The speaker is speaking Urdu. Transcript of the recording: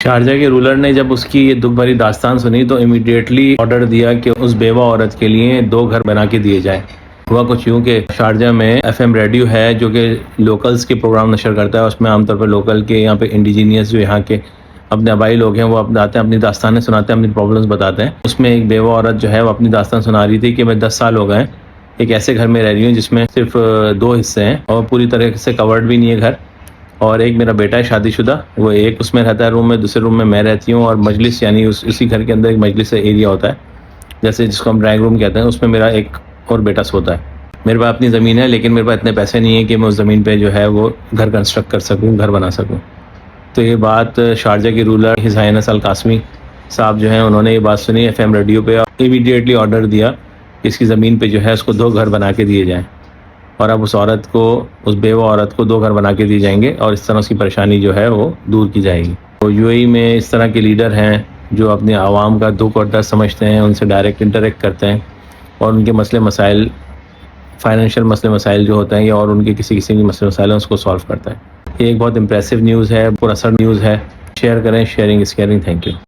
شارجہ کے رولر نے جب اس کی یہ دکھ بھری داستان سنی تو امیڈیٹلی آرڈر دیا کہ اس بیوہ عورت کے لیے 2 گھر بنا کے دیے جائیں۔ ہوا کچھ یوں کہ شارجہ میں FM ریڈیو ہے جو کہ لوکلز کے پروگرام نشر کرتا ہے۔ اس میں عام طور پر لوکل کے یہاں پہ انڈیجینیس جو یہاں کے اپنے آبائی لوگ ہیں وہ آتے ہیں، اپنی داستانیں سناتے ہیں، اپنی پرابلمس بتاتے ہیں۔ اس میں ایک بیوہ عورت جو ہے وہ اپنی داستان سنا رہی تھی کہ میں 10 سال ہو گئے ہیں ایک ایسے گھر میں رہ رہی ہوں جس میں صرف 2 حصے ہیں اور پوری طرح سے کورڈ بھی نہیں ہے گھر، اور ایک میرا بیٹا ہے شادی شدہ، وہ ایک اس میں رہتا ہے روم میں، دوسرے روم میں رہتی ہوں، اور مجلس یعنی اسی گھر کے اندر ایک مجلس ایریا ہوتا ہے جیسے جس کو ہم ڈرائنگ روم کہتے ہیں، اس میں میرا ایک اور بیٹا سوتا ہے۔ میرے پاس اپنی زمین ہے لیکن میرے پاس اتنے پیسے نہیں ہیں کہ میں اس زمین پہ جو ہے وہ گھر کنسٹرکٹ کر سکوں، گھر بنا سکوں۔ تو یہ بات شارجہ کے رولر ہز ہائنس القاسمی صاحب جو ہیں انہوں نے یہ بات سنی FM ریڈیو پہ، اور امیڈیٹلی آرڈر دیا کہ اس کی زمین پہ جو ہے اس کو 2 گھر بنا کے دیے جائیں، اور اب اس بیوہ عورت کو 2 گھر بنا کے دیے جائیں گے، اور اس طرح اس کی پریشانی جو ہے وہ دور کی جائے گی۔ تو UAE میں اس طرح کے لیڈر ہیں جو اپنے عوام کا دکھ اور درد سمجھتے ہیں، ان سے ڈائریکٹ انٹریکٹ کرتے ہیں، اور ان کے مسئلے مسائل، فائنینشیل مسئلے مسائل جو ہوتے ہیں یا اور ان کے کسی کے مسئلے مسائل ہیں اس کو سالو کرتا ہے۔ یہ ایک بہت امپریسو نیوز ہے، پر اثر نیوز ہے۔ شیئر کریں، sharing is caring. Thank you.